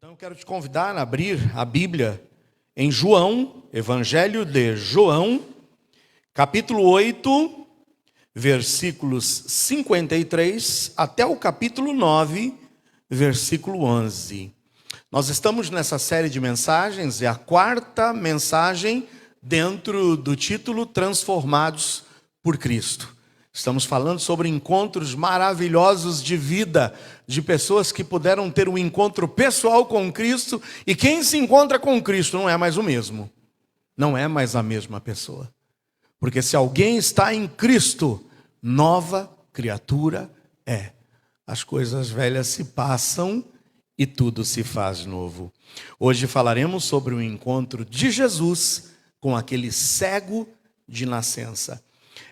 Então eu quero te convidar a abrir a Bíblia em João, Evangelho de João, capítulo 8, versículos 53 até o capítulo 9, versículo 11. Nós estamos nessa série de mensagens, é a quarta mensagem dentro do título Transformados por Cristo. Estamos falando sobre encontros maravilhosos de vida, de pessoas que puderam ter um encontro pessoal com Cristo, e quem se encontra com Cristo não é mais o mesmo, não é mais a mesma pessoa. Porque se alguém está em Cristo, nova criatura é. As coisas velhas se passam e tudo se faz novo. Hoje falaremos sobre o encontro de Jesus com aquele cego de nascença.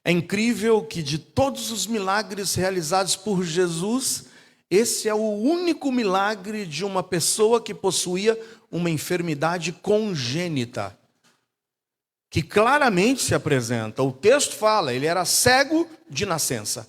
É incrível que de todos os milagres realizados por Jesus, esse é o único milagre de uma pessoa que possuía uma enfermidade congênita, que claramente se apresenta. O texto fala, ele era cego de nascença.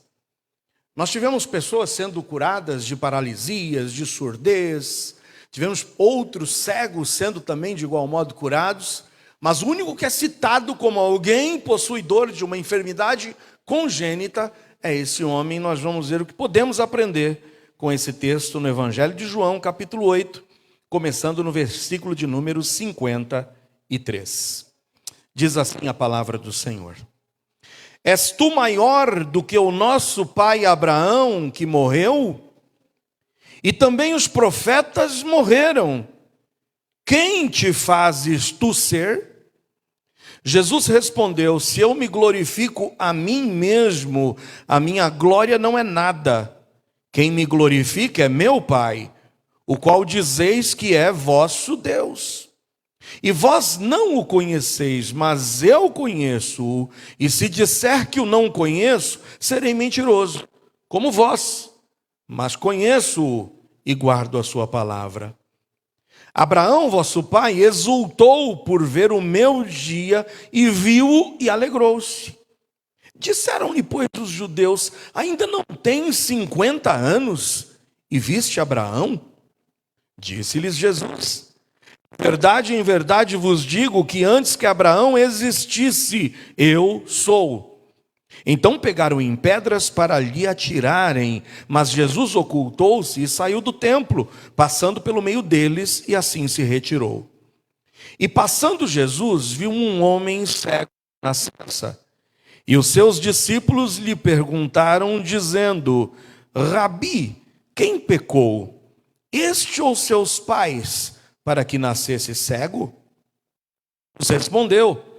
Nós tivemos pessoas sendo curadas de paralisias, de surdez, tivemos outros cegos sendo também de igual modo curados, mas o único que é citado como alguém possuidor de uma enfermidade congênita é esse homem. Nós vamos ver o que podemos aprender com esse texto no Evangelho de João, capítulo 8, começando no versículo de número 53. Diz assim a palavra do Senhor: És tu maior do que o nosso pai Abraão, que morreu? E também os profetas morreram. Quem te fazes tu ser? Jesus respondeu: se eu me glorifico a mim mesmo, a minha glória não é nada. Quem me glorifica é meu Pai, o qual dizeis que é vosso Deus. E vós não o conheceis, mas eu conheço-o. E se disser que o não conheço, serei mentiroso, como vós. Mas conheço-o e guardo a sua palavra. Abraão, vosso pai, exultou por ver o meu dia e viu-o e alegrou-se. Disseram-lhe, pois, os judeus: ainda não tens 50 anos e viste Abraão? Disse-lhes Jesus: em verdade vos digo que antes que Abraão existisse, eu sou. Então pegaram em pedras para lhe atirarem, mas Jesus ocultou-se e saiu do templo, passando pelo meio deles, e assim se retirou. E passando Jesus, viu um homem cego na nascença. E os seus discípulos lhe perguntaram, dizendo: Rabi, quem pecou, este ou seus pais, para que nascesse cego? Jesus respondeu: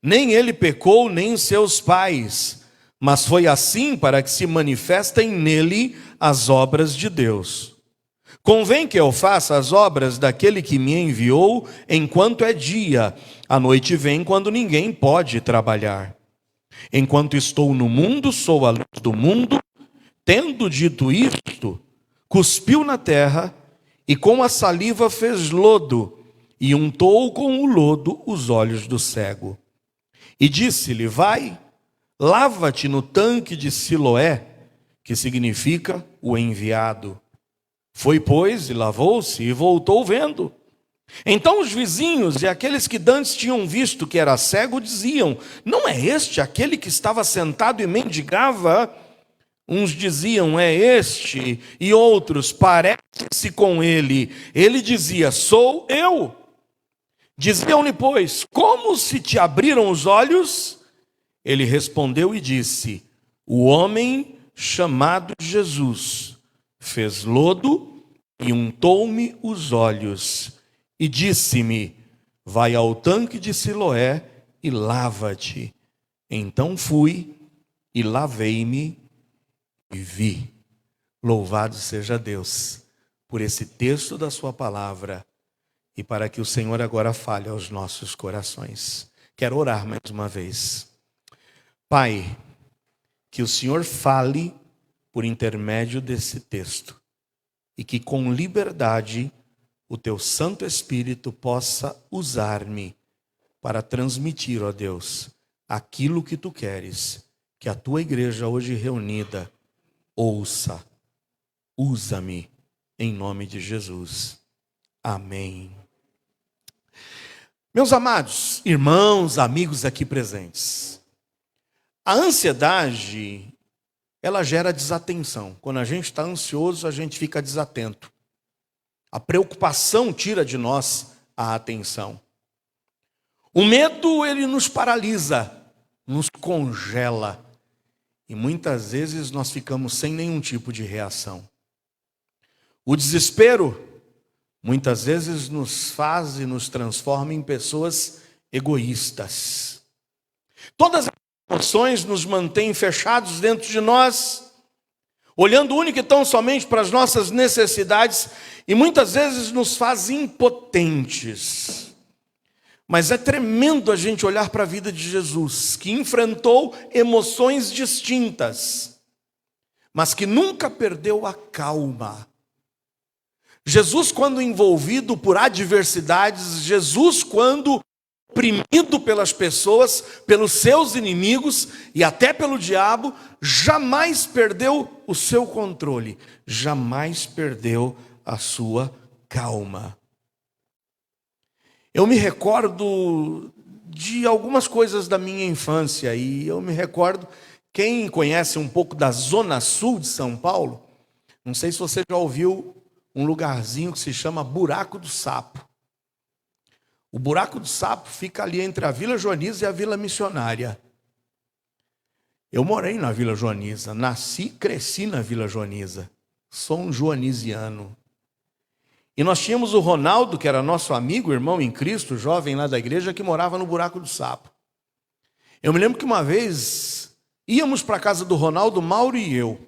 nem ele pecou, nem seus pais, mas foi assim para que se manifestem nele as obras de Deus. Convém que eu faça as obras daquele que me enviou enquanto é dia. A noite vem quando ninguém pode trabalhar. Enquanto estou no mundo, sou a luz do mundo. Tendo dito isto, cuspiu na terra e com a saliva fez lodo e untou com o lodo os olhos do cego. E disse-lhe: vai, lava-te no tanque de Siloé, que significa o enviado. Foi, pois, e lavou-se e voltou vendo. Então os vizinhos e aqueles que dantes tinham visto que era cego diziam: não é este aquele que estava sentado e mendigava? Uns diziam: é este, e outros: parece-se com ele. Ele dizia: sou eu. Diziam-lhe, pois: como se te abriram os olhos? Ele respondeu e disse: o homem chamado Jesus fez lodo e untou-me os olhos e disse-me: vai ao tanque de Siloé e lava-te. Então fui e lavei-me e vi. Louvado seja Deus por esse texto da sua palavra e para que o Senhor agora fale aos nossos corações. Quero orar mais uma vez. Pai, que o Senhor fale por intermédio desse texto e que com liberdade o teu Santo Espírito possa usar-me para transmitir, ó Deus, aquilo que tu queres que a tua igreja hoje reunida ouça. Usa-me em nome de Jesus. Amém. Meus amados irmãos, amigos aqui presentes, a ansiedade, ela gera desatenção. Quando a gente está ansioso, a gente fica desatento. A preocupação tira de nós a atenção. O medo, ele nos paralisa, nos congela. E muitas vezes nós ficamos sem nenhum tipo de reação. O desespero, muitas vezes nos faz e nos transforma em pessoas egoístas. Todas as emoções nos mantêm fechados dentro de nós, olhando única e tão somente para as nossas necessidades, e muitas vezes nos faz impotentes. Mas é tremendo a gente olhar para a vida de Jesus, que enfrentou emoções distintas, mas que nunca perdeu a calma. Jesus, quando envolvido por adversidades, Jesus, quando oprimido pelas pessoas, pelos seus inimigos e até pelo diabo, jamais perdeu o seu controle, jamais perdeu a sua calma. Eu me recordo de algumas coisas da minha infância, e eu me recordo, quem conhece um pouco da zona sul de São Paulo, não sei se você já ouviu um lugarzinho que se chama Buraco do Sapo. O Buraco do Sapo fica ali entre a Vila Joaniza e a Vila Missionária. Eu morei na Vila Joaniza, nasci e cresci na Vila Joaniza. Sou um joaniziano. E nós tínhamos o Ronaldo, que era nosso amigo, irmão em Cristo, jovem lá da igreja, que morava no Buraco do Sapo. Eu me lembro que uma vez íamos para a casa do Ronaldo, Mauro e eu.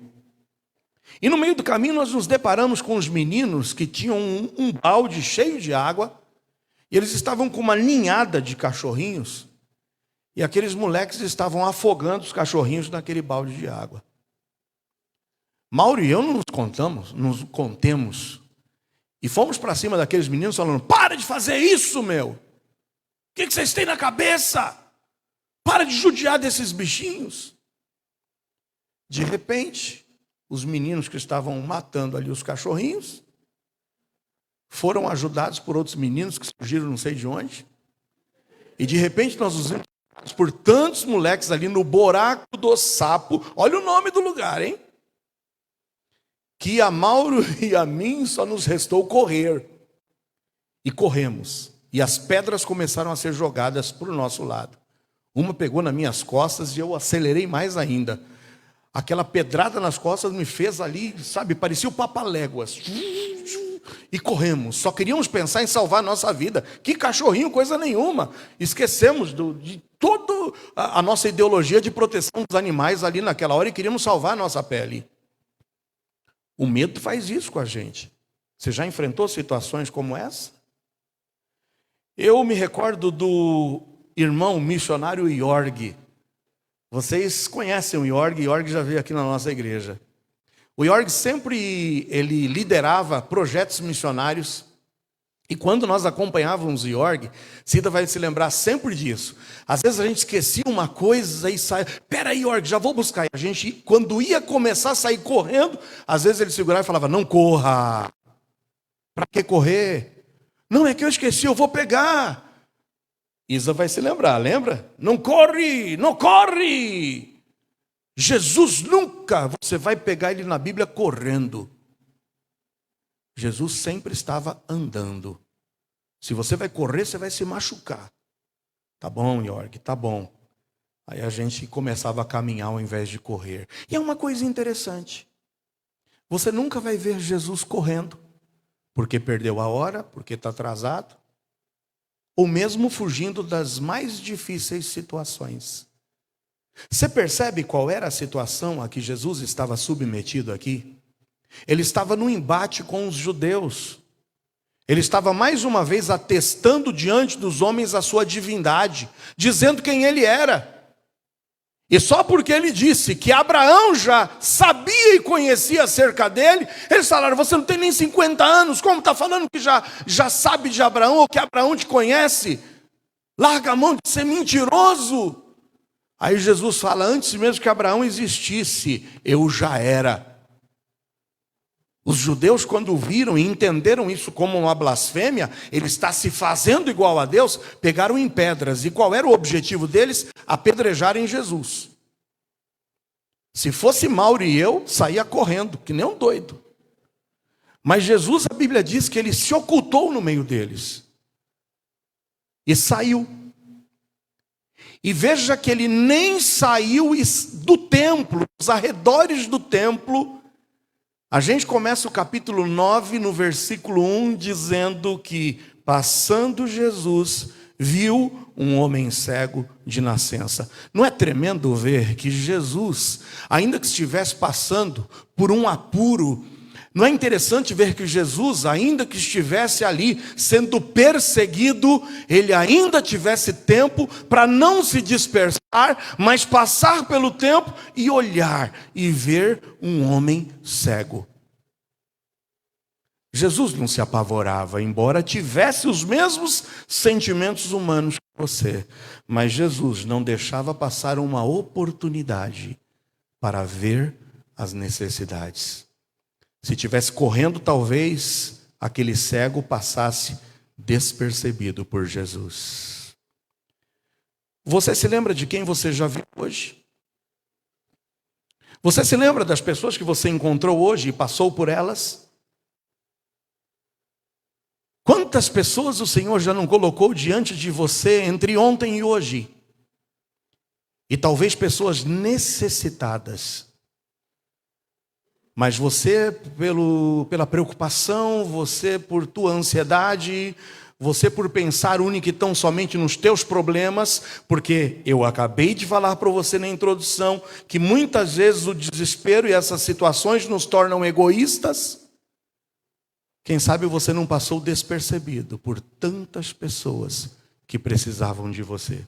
E no meio do caminho nós nos deparamos com os meninos que tinham um balde cheio de água, e eles estavam com uma ninhada de cachorrinhos, e aqueles moleques estavam afogando os cachorrinhos naquele balde de água. Mauro e eu não nos contemos, e fomos para cima daqueles meninos falando: para de fazer isso, meu! O que vocês têm na cabeça? Para de judiar desses bichinhos. De repente, os meninos que estavam matando ali os cachorrinhos foram ajudados por outros meninos que surgiram não sei de onde. E de repente nós nos encontramos por tantos moleques ali no Buraco do Sapo. Olha o nome do lugar, hein? Que a Mauro e a mim só nos restou correr. E corremos. E as pedras começaram a ser jogadas para o nosso lado. Uma pegou nas minhas costas e eu acelerei mais ainda. Aquela pedrada nas costas me fez ali, sabe, parecia o Papaléguas. E corremos. Só queríamos pensar em salvar a nossa vida. Que cachorrinho, coisa nenhuma. Esquecemos de toda a nossa ideologia de proteção dos animais ali naquela hora e queríamos salvar a nossa pele. O medo faz isso com a gente. Você já enfrentou situações como essa? Eu me recordo do irmão missionário Jorge. Vocês conhecem o Jorge já veio aqui na nossa igreja. O Jorge sempre ele liderava projetos missionários. E quando nós acompanhávamos o Jorge, Cida vai se lembrar sempre disso. Às vezes a gente esquecia uma coisa e saia. Peraí, Jorge, já vou buscar. E a gente, quando ia começar a sair correndo, às vezes ele segurava e falava: não corra. Para que correr? Não, é que eu esqueci, eu vou pegar. Isa vai se lembrar, lembra? Não corre, não corre. Jesus nunca, você vai pegar ele na Bíblia correndo. Jesus sempre estava andando. Se você vai correr, você vai se machucar. Tá bom, Jorge, tá bom. Aí a gente começava a caminhar ao invés de correr. E é uma coisa interessante. Você nunca vai ver Jesus correndo, porque perdeu a hora, porque está atrasado, ou mesmo fugindo das mais difíceis situações. Você percebe qual era a situação a que Jesus estava submetido aqui? Ele estava no embate com os judeus. Ele estava mais uma vez atestando diante dos homens a sua divindade, dizendo quem ele era. E só porque ele disse que Abraão já sabia e conhecia acerca dele, eles falaram: você não tem nem 50 anos, como está falando que já sabe de Abraão, ou que Abraão te conhece? Larga a mão de ser mentiroso. Aí Jesus fala: antes mesmo que Abraão existisse, eu já era. Os judeus, quando viram e entenderam isso como uma blasfêmia, ele está se fazendo igual a Deus, pegaram em pedras. E qual era o objetivo deles? Apedrejarem Jesus. Se fosse Mauro e eu, saía correndo, que nem um doido. Mas Jesus, a Bíblia diz que ele se ocultou no meio deles. E saiu. E veja que ele nem saiu do templo, dos arredores do templo. A gente começa o capítulo 9, no versículo 1, dizendo que, passando Jesus, viu um homem cego de nascença. Não é tremendo ver que Jesus, ainda que estivesse passando por um apuro, não é interessante ver que Jesus, ainda que estivesse ali sendo perseguido, ele ainda tivesse tempo para não se dispersar, mas passar pelo tempo e olhar e ver um homem cego. Jesus não se apavorava, embora tivesse os mesmos sentimentos humanos que você, mas Jesus não deixava passar uma oportunidade para ver as necessidades. Se tivesse correndo, talvez aquele cego passasse despercebido por Jesus. Você se lembra de quem você já viu hoje? Você se lembra das pessoas que você encontrou hoje e passou por elas? Quantas pessoas o Senhor já não colocou diante de você entre ontem e hoje? E talvez pessoas necessitadas. Mas você, pela preocupação, você por tua ansiedade, você por pensar única e tão somente nos teus problemas, porque eu acabei de falar para você na introdução, que muitas vezes o desespero e essas situações nos tornam egoístas. Quem sabe você não passou despercebido por tantas pessoas que precisavam de você.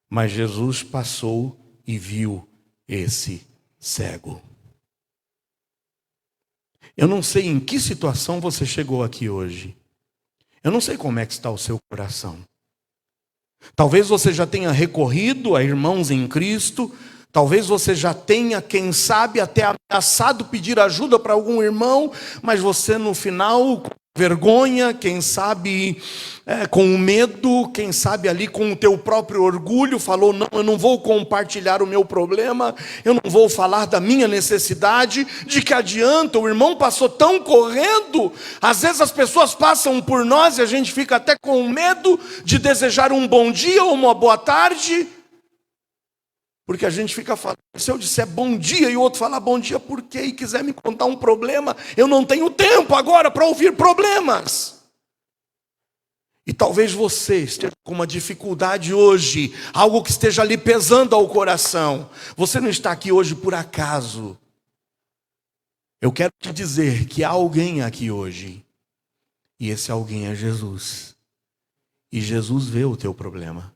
Mas Jesus passou e viu esse cego. Eu não sei em que situação você chegou aqui hoje. Eu não sei como é que está o seu coração. Talvez você já tenha recorrido a irmãos em Cristo. Talvez você já tenha, quem sabe, até ameaçado pedir ajuda para algum irmão, mas você no final, com vergonha, quem sabe com medo, quem sabe ali com o teu próprio orgulho, falou, não, eu não vou compartilhar o meu problema, eu não vou falar da minha necessidade, de que adianta, o irmão passou tão correndo. Às vezes as pessoas passam por nós e a gente fica até com medo de desejar um bom dia ou uma boa tarde, porque a gente fica falando, se eu disser bom dia e o outro falar bom dia por quê? E quiser me contar um problema, eu não tenho tempo agora para ouvir problemas. E talvez você esteja com uma dificuldade hoje, algo que esteja lhe pesando ao coração. Você não está aqui hoje por acaso. Eu quero te dizer que há alguém aqui hoje, e esse alguém é Jesus. E Jesus vê o teu problema.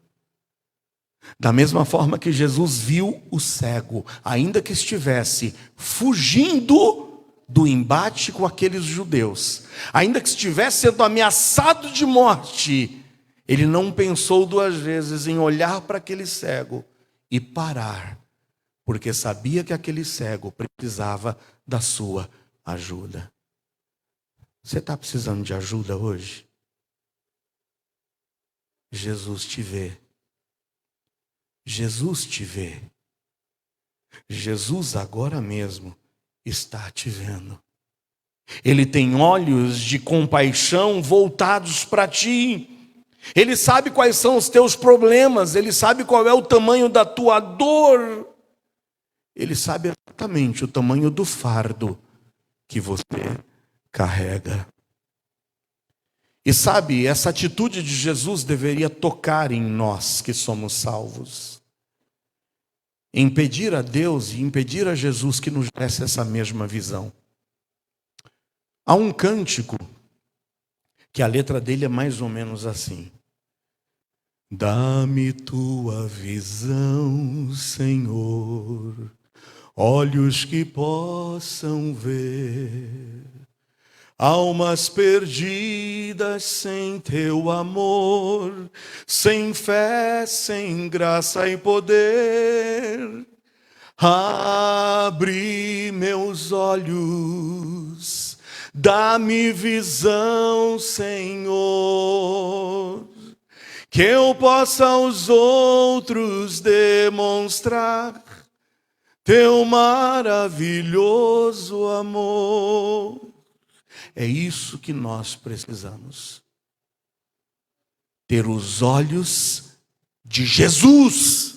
Da mesma forma que Jesus viu o cego, ainda que estivesse fugindo do embate com aqueles judeus, ainda que estivesse sendo ameaçado de morte, ele não pensou duas vezes em olhar para aquele cego e parar, porque sabia que aquele cego precisava da sua ajuda. Você está precisando de ajuda hoje? Jesus te vê. Jesus te vê. Jesus agora mesmo está te vendo. Ele tem olhos de compaixão voltados para ti. Ele sabe quais são os teus problemas. Ele sabe qual é o tamanho da tua dor. Ele sabe exatamente o tamanho do fardo que você carrega. E sabe, essa atitude de Jesus deveria tocar em nós que somos salvos. Impedir a Deus e impedir a Jesus que nos desse essa mesma visão. Há um cântico que a letra dele é mais ou menos assim: dá-me tua visão, Senhor, olhos que possam ver, almas perdidas sem teu amor, sem fé, sem graça e poder. Abre meus olhos, dá-me visão, Senhor, que eu possa aos outros demonstrar teu maravilhoso amor. É isso que nós precisamos. Ter os olhos de Jesus.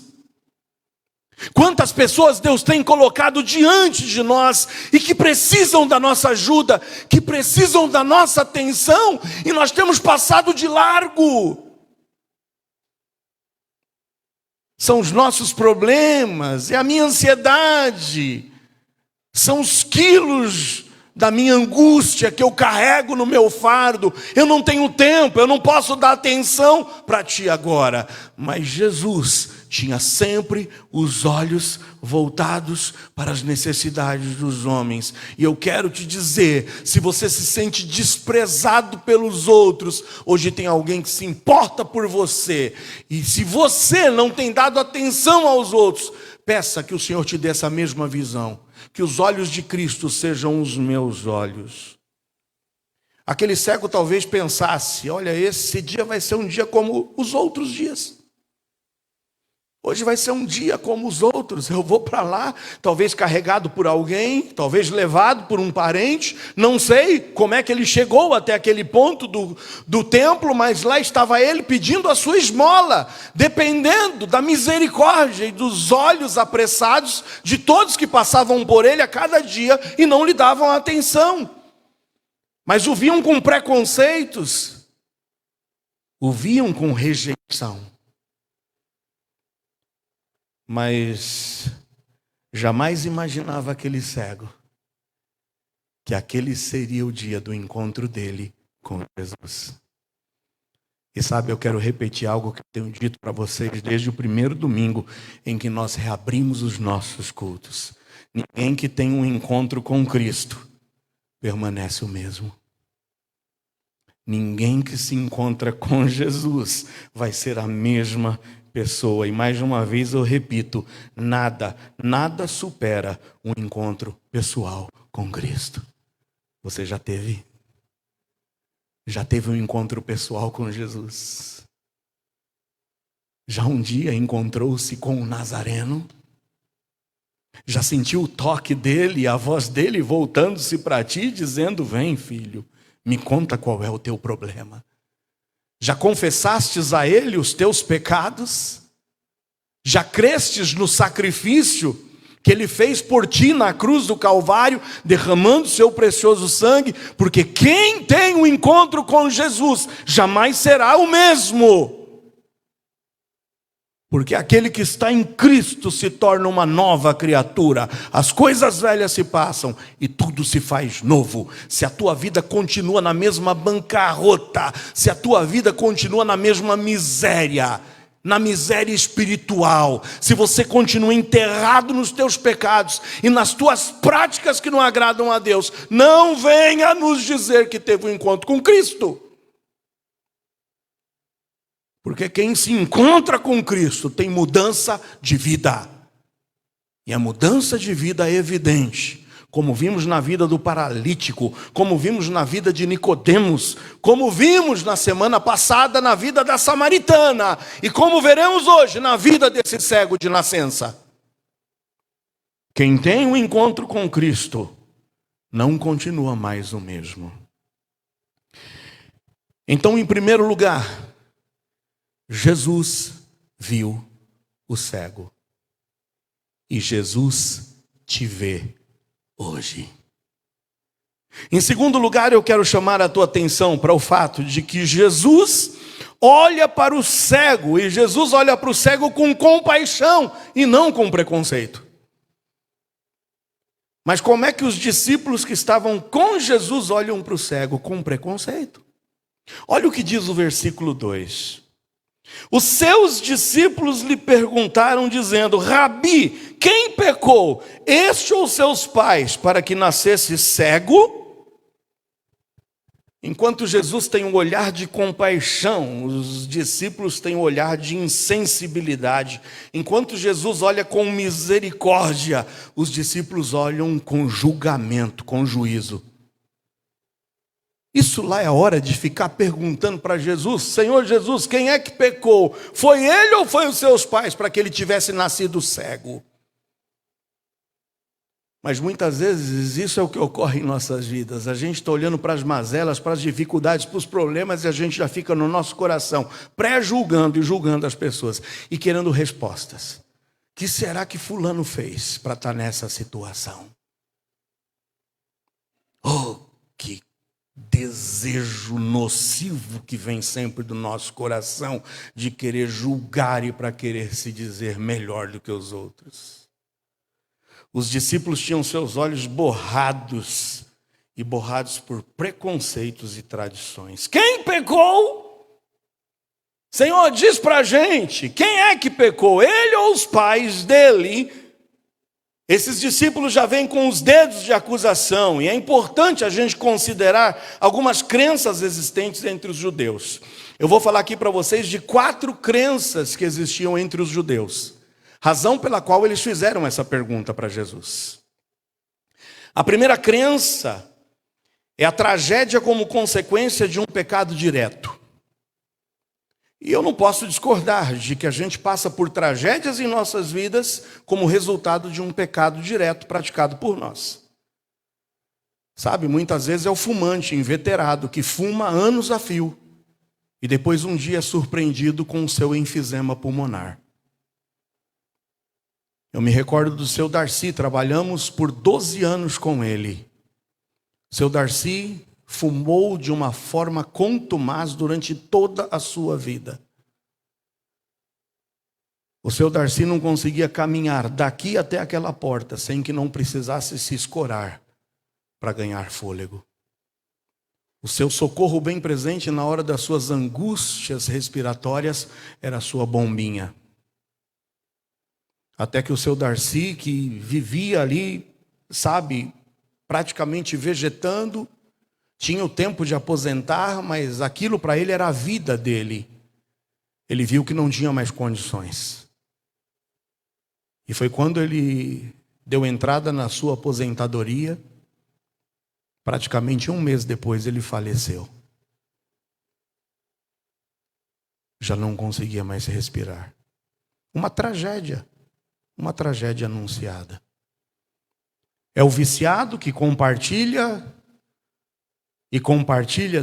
Quantas pessoas Deus tem colocado diante de nós e que precisam da nossa ajuda, que precisam da nossa atenção, e nós temos passado de largo. São os nossos problemas, é a minha ansiedade, são os quilos da minha angústia que eu carrego no meu fardo. Eu não tenho tempo, eu não posso dar atenção para ti agora. Mas Jesus tinha sempre os olhos voltados para as necessidades dos homens. E eu quero te dizer, se você se sente desprezado pelos outros, hoje tem alguém que se importa por você. E se você não tem dado atenção aos outros, peça que o Senhor te dê essa mesma visão. Que os olhos de Cristo sejam os meus olhos. Aquele cego talvez pensasse: olha, esse dia vai ser um dia como os outros dias. Hoje vai ser um dia como os outros. Eu vou para lá, talvez carregado por alguém, talvez levado por um parente. Não sei como é que ele chegou até aquele ponto do templo, mas lá estava ele pedindo a sua esmola, dependendo da misericórdia e dos olhos apressados de todos que passavam por ele a cada dia e não lhe davam atenção. Mas o viam com preconceitos, o viam com rejeição. Mas jamais imaginava aquele cego que aquele seria o dia do encontro dele com Jesus. E sabe, eu quero repetir algo que eu tenho dito para vocês desde o primeiro domingo em que nós reabrimos os nossos cultos. Ninguém que tem um encontro com Cristo permanece o mesmo. Ninguém que se encontra com Jesus vai ser a mesma pessoa. E mais uma vez eu repito, nada supera um encontro pessoal com Cristo. Você já teve? Já teve um encontro pessoal com Jesus? Já um dia encontrou-se com o Nazareno? Já sentiu o toque dele, a voz dele voltando-se para ti, dizendo: vem, filho, me conta qual é o teu problema. Já confessastes a ele os teus pecados? Já crestes no sacrifício que ele fez por ti na cruz do Calvário, derramando seu precioso sangue? Porque quem tem um encontro com Jesus jamais será o mesmo. Porque aquele que está em Cristo se torna uma nova criatura. As coisas velhas se passam e tudo se faz novo. Se a tua vida continua na mesma bancarrota, se a tua vida continua na mesma miséria, na miséria espiritual, se você continua enterrado nos teus pecados e nas tuas práticas que não agradam a Deus, não venha nos dizer que teve um encontro com Cristo. Porque quem se encontra com Cristo tem mudança de vida. E a mudança de vida é evidente, como vimos na vida do paralítico, como vimos na vida de Nicodemos, como vimos na semana passada na vida da samaritana, e como veremos hoje na vida desse cego de nascença. Quem tem um encontro com Cristo não continua mais o mesmo. Então, em primeiro lugar, Jesus viu o cego. E Jesus te vê hoje. Em segundo lugar, eu quero chamar a tua atenção para o fato de que Jesus olha para o cego, e Jesus olha para o cego com compaixão e não com preconceito. Mas como é que os discípulos que estavam com Jesus olham para o cego? Com preconceito. Olha o que diz o versículo 2. Os seus discípulos lhe perguntaram, dizendo: Rabi, quem pecou, este ou seus pais, para que nascesse cego? Enquanto Jesus tem um olhar de compaixão, os discípulos têm um olhar de insensibilidade. Enquanto Jesus olha com misericórdia, os discípulos olham com julgamento, com juízo. Isso lá é hora de ficar perguntando para Jesus: Senhor Jesus, quem é que pecou? Foi ele ou foi os seus pais para que ele tivesse nascido cego? Mas muitas vezes isso é o que ocorre em nossas vidas. A gente está olhando para as mazelas, para as dificuldades, para os problemas, e a gente já fica no nosso coração pré-julgando e julgando as pessoas e querendo respostas. O que será que fulano fez para estar nessa situação? Oh, que desejo nocivo que vem sempre do nosso coração de querer julgar e para querer se dizer melhor do que os outros. Os discípulos tinham seus olhos borrados, e borrados por preconceitos e tradições. Quem pecou? Senhor, diz para a gente, quem é que pecou? Ele ou os pais dele? Esses discípulos já vêm com os dedos de acusação, e é importante a gente considerar algumas crenças existentes entre os judeus. Eu vou falar aqui para vocês de 4 crenças que existiam entre os judeus. Razão pela qual eles fizeram essa pergunta para Jesus. A primeira crença é a tragédia como consequência de um pecado direto. E eu não posso discordar de que a gente passa por tragédias em nossas vidas como resultado de um pecado direto praticado por nós. Sabe, muitas vezes é o fumante inveterado que fuma anos a fio e depois um dia é surpreendido com o seu enfisema pulmonar. Eu me recordo do seu Darcy, trabalhamos por 12 anos com ele. Seu Darcy fumou de uma forma contumaz durante toda a sua vida. O seu Darcy não conseguia caminhar daqui até aquela porta sem que não precisasse se escorar para ganhar fôlego. O seu socorro bem presente na hora das suas angústias respiratórias era a sua bombinha. Até que o seu Darcy, que vivia ali, sabe, praticamente vegetando, tinha o tempo de aposentar, mas aquilo para ele era a vida dele. Ele viu que não tinha mais condições. E foi quando ele deu entrada na sua aposentadoria, praticamente um mês depois ele faleceu. Já não conseguia mais respirar. Uma tragédia anunciada. É o viciado que compartilha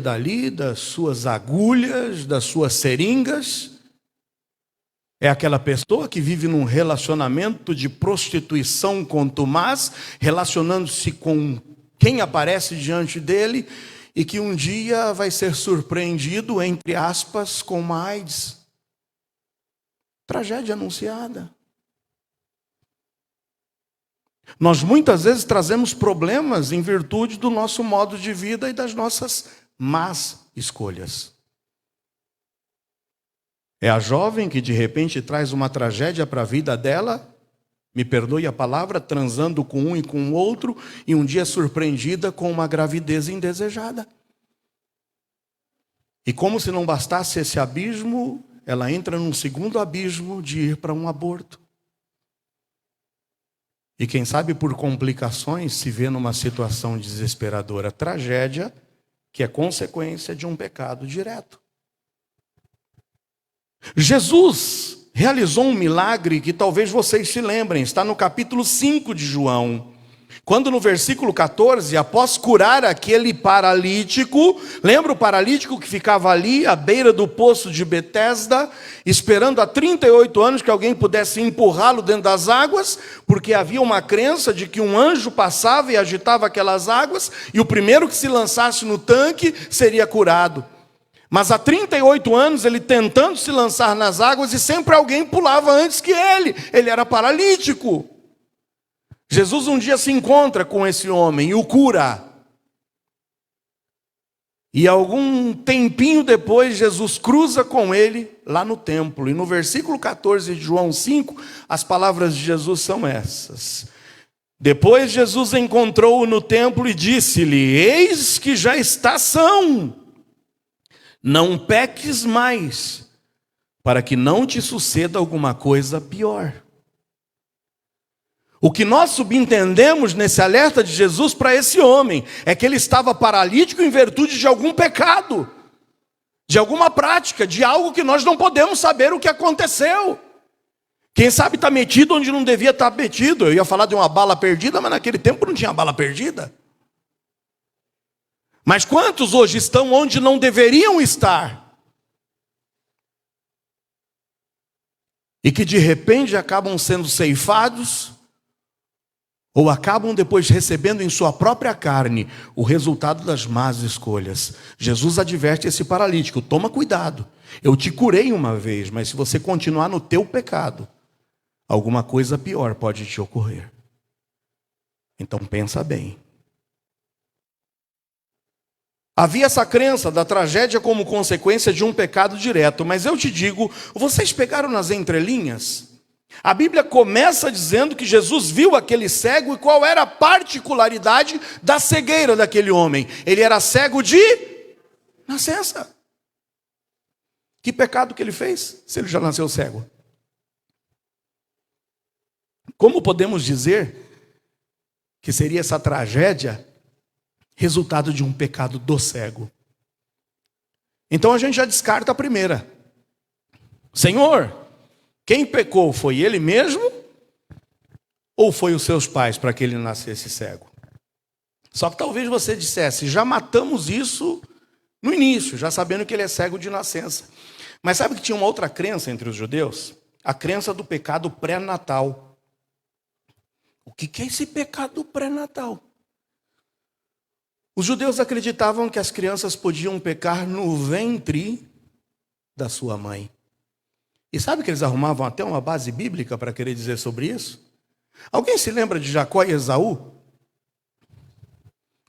dali das suas agulhas, das suas seringas. É aquela pessoa que vive num relacionamento de prostituição contumaz, relacionando-se com quem aparece diante dele e que um dia vai ser surpreendido, entre aspas, com uma AIDS. Tragédia anunciada. Nós muitas vezes trazemos problemas em virtude do nosso modo de vida e das nossas más escolhas. É a jovem que de repente traz uma tragédia para a vida dela, me perdoe a palavra, transando com um e com o outro, e um dia é surpreendida com uma gravidez indesejada. E como se não bastasse esse abismo, ela entra num segundo abismo de ir para um aborto. E quem sabe por complicações se vê numa situação desesperadora, tragédia que é consequência de um pecado direto. Jesus realizou um milagre que talvez vocês se lembrem, está no capítulo 5 de João. Quando no versículo 14, após curar aquele paralítico, lembra o paralítico que ficava ali à beira do poço de Betesda, esperando há 38 anos que alguém pudesse empurrá-lo dentro das águas, porque havia uma crença de que um anjo passava e agitava aquelas águas, e o primeiro que se lançasse no tanque seria curado. Mas há 38 anos ele tentando se lançar nas águas e sempre alguém pulava antes que ele era paralítico. Jesus um dia se encontra com esse homem e o cura. E algum tempinho depois, Jesus cruza com ele lá no templo. E no versículo 14 de João 5, as palavras de Jesus são essas. Depois Jesus encontrou-o no templo e disse-lhe: eis que já está são, não peques mais, para que não te suceda alguma coisa pior. O que nós subentendemos nesse alerta de Jesus para esse homem é que ele estava paralítico em virtude de algum pecado, de alguma prática, de algo que nós não podemos saber o que aconteceu. Quem sabe está metido onde não devia estar metido. Eu ia falar de uma bala perdida, mas naquele tempo não tinha bala perdida. Mas quantos hoje estão onde não deveriam estar? E que de repente acabam sendo ceifados, ou acabam depois recebendo em sua própria carne o resultado das más escolhas. Jesus adverte esse paralítico: toma cuidado, eu te curei uma vez, mas se você continuar no teu pecado, alguma coisa pior pode te ocorrer. Então pensa bem. Havia essa crença da tragédia como consequência de um pecado direto, mas eu te digo, vocês pegaram nas entrelinhas? A Bíblia começa dizendo que Jesus viu aquele cego e qual era a particularidade da cegueira daquele homem. Ele era cego de nascença. Que pecado que ele fez, se ele já nasceu cego? Como podemos dizer que seria essa tragédia resultado de um pecado do cego? Então a gente já descarta a primeira. Senhor, quem pecou, foi ele mesmo? Ou foi os seus pais para que ele nascesse cego? Só que talvez você dissesse: já matamos isso no início, já sabendo que ele é cego de nascença. Mas sabe que tinha uma outra crença entre os judeus? A crença do pecado pré-natal. O que é esse pecado pré-natal? Os judeus acreditavam que as crianças podiam pecar no ventre da sua mãe. E sabe que eles arrumavam até uma base bíblica para querer dizer sobre isso? Alguém se lembra de Jacó e Esaú?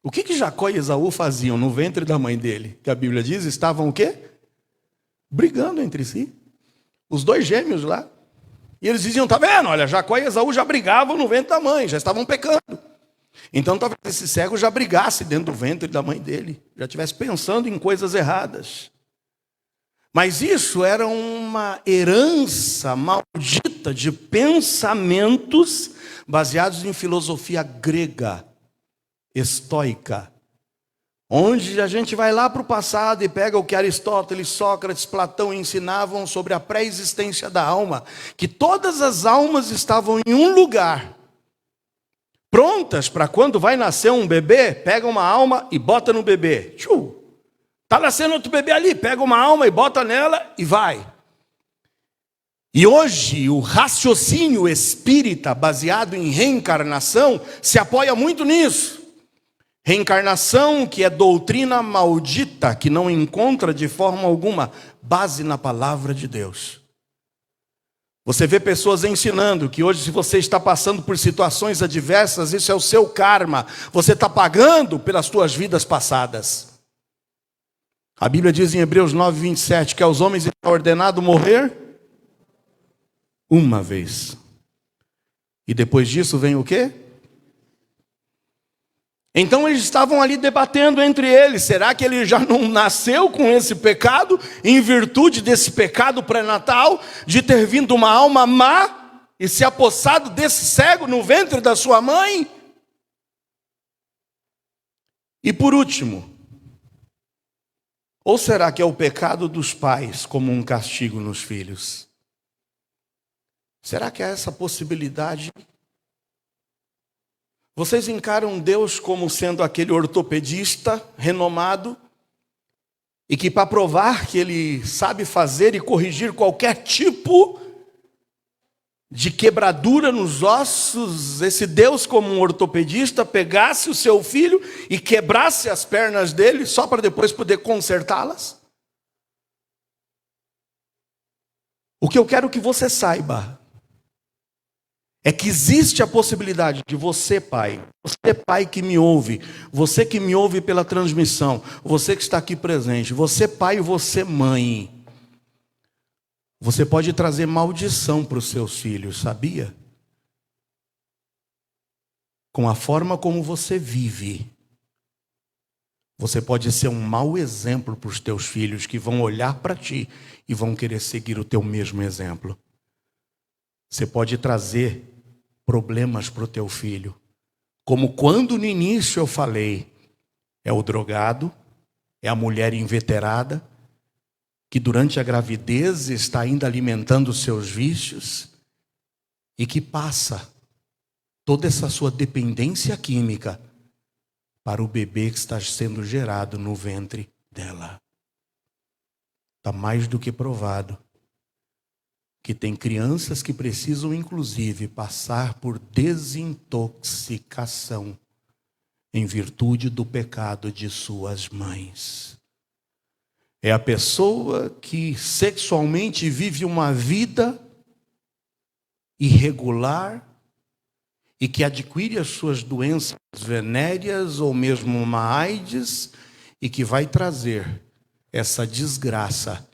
O que Jacó e Esaú faziam no ventre da mãe dele? Que a Bíblia diz, estavam o quê? Brigando entre si. Os dois gêmeos lá. E eles diziam: tá vendo? Olha, Jacó e Esaú já brigavam no ventre da mãe, já estavam pecando. Então talvez esse cego já brigasse dentro do ventre da mãe dele, já estivesse pensando em coisas erradas. Mas isso era uma herança maldita de pensamentos baseados em filosofia grega, estoica, onde a gente vai lá para o passado e pega o que Aristóteles, Sócrates, Platão ensinavam sobre a pré-existência da alma, que todas as almas estavam em um lugar, prontas para quando vai nascer um bebê, pega uma alma e bota no bebê. Está nascendo outro bebê ali, pega uma alma e bota nela e vai. E hoje o raciocínio espírita baseado em reencarnação se apoia muito nisso. Reencarnação, que é doutrina maldita, que não encontra de forma alguma base na palavra de Deus. Você vê pessoas ensinando que hoje, se você está passando por situações adversas, isso é o seu karma. Você está pagando pelas suas vidas passadas. A Bíblia diz em Hebreus 9:27 que aos homens é ordenado morrer uma vez. E depois disso vem o quê? Então eles estavam ali debatendo entre eles: será que ele já não nasceu com esse pecado, em virtude desse pecado pré-natal, de ter vindo uma alma má e se apossado desse cego no ventre da sua mãe? E por último, ou será que é o pecado dos pais como um castigo nos filhos? Será que há essa possibilidade? Vocês encaram Deus como sendo aquele ortopedista renomado e que, para provar que ele sabe fazer e corrigir qualquer tipo de quebradura nos ossos, esse Deus, como um ortopedista, pegasse o seu filho e quebrasse as pernas dele só para depois poder consertá-las? O que eu quero que você saiba é que existe a possibilidade de você, pai que me ouve, você que me ouve pela transmissão, você que está aqui presente, você pai e você mãe, você pode trazer maldição para os seus filhos, sabia? com a forma como você vive, você pode ser um mau exemplo para os teus filhos, que vão olhar para ti e vão querer seguir o teu mesmo exemplo. Você pode trazer problemas para o teu filho, como quando no início eu falei, é o drogado, é a mulher inveterada, que durante a gravidez está ainda alimentando os seus vícios e que passa toda essa sua dependência química para o bebê que está sendo gerado no ventre dela. Está mais do que provado que tem crianças que precisam, inclusive, passar por desintoxicação em virtude do pecado de suas mães. É a pessoa que sexualmente vive uma vida irregular e que adquire as suas doenças venéreas ou mesmo uma AIDS e que vai trazer essa desgraça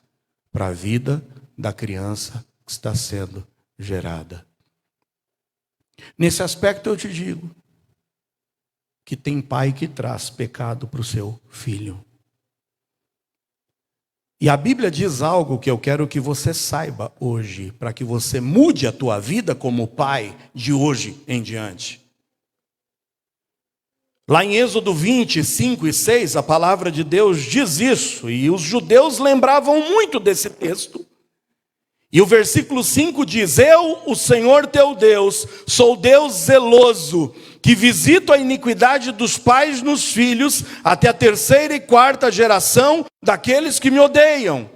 para a vida da criança que está sendo gerada. Nesse aspecto eu te digo que tem pai que traz pecado para o seu filho. E a Bíblia diz algo que eu quero que você saiba hoje, para que você mude a tua vida como pai de hoje em diante. Lá em Êxodo 25 e 6, a palavra de Deus diz isso, e os judeus lembravam muito desse texto. E o versículo 5 diz: Eu, o Senhor teu Deus, sou Deus zeloso, que visito a iniquidade dos pais nos filhos, até a terceira e quarta geração daqueles que me odeiam.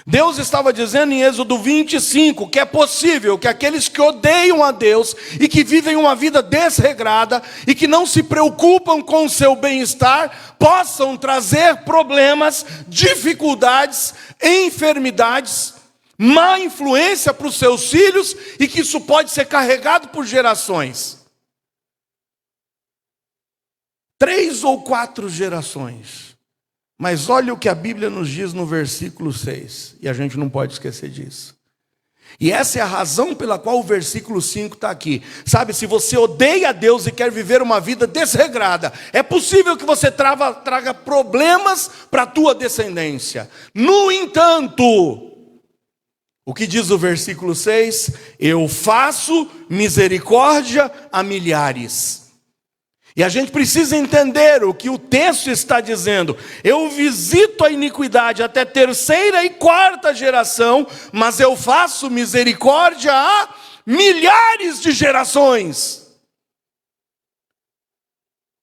Deus estava dizendo em Êxodo 25 que é possível que aqueles que odeiam a Deus e que vivem uma vida desregrada e que não se preocupam com o seu bem-estar, possam trazer problemas, dificuldades, enfermidades, má influência para os seus filhos e que isso pode ser carregado por gerações. 3 ou 4 gerações. Mas olha o que a Bíblia nos diz no versículo 6, e a gente não pode esquecer disso. E essa é a razão pela qual o versículo 5 está aqui. Sabe, se você odeia a Deus e quer viver uma vida desregrada, é possível que você traga problemas para a tua descendência. No entanto, o que diz o versículo 6? Eu faço misericórdia a milhares. E a gente precisa entender o que o texto está dizendo. Eu visito a iniquidade até terceira e quarta geração, mas eu faço misericórdia a milhares de gerações.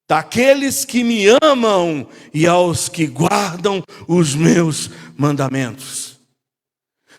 Daqueles que me amam e aos que guardam os meus mandamentos.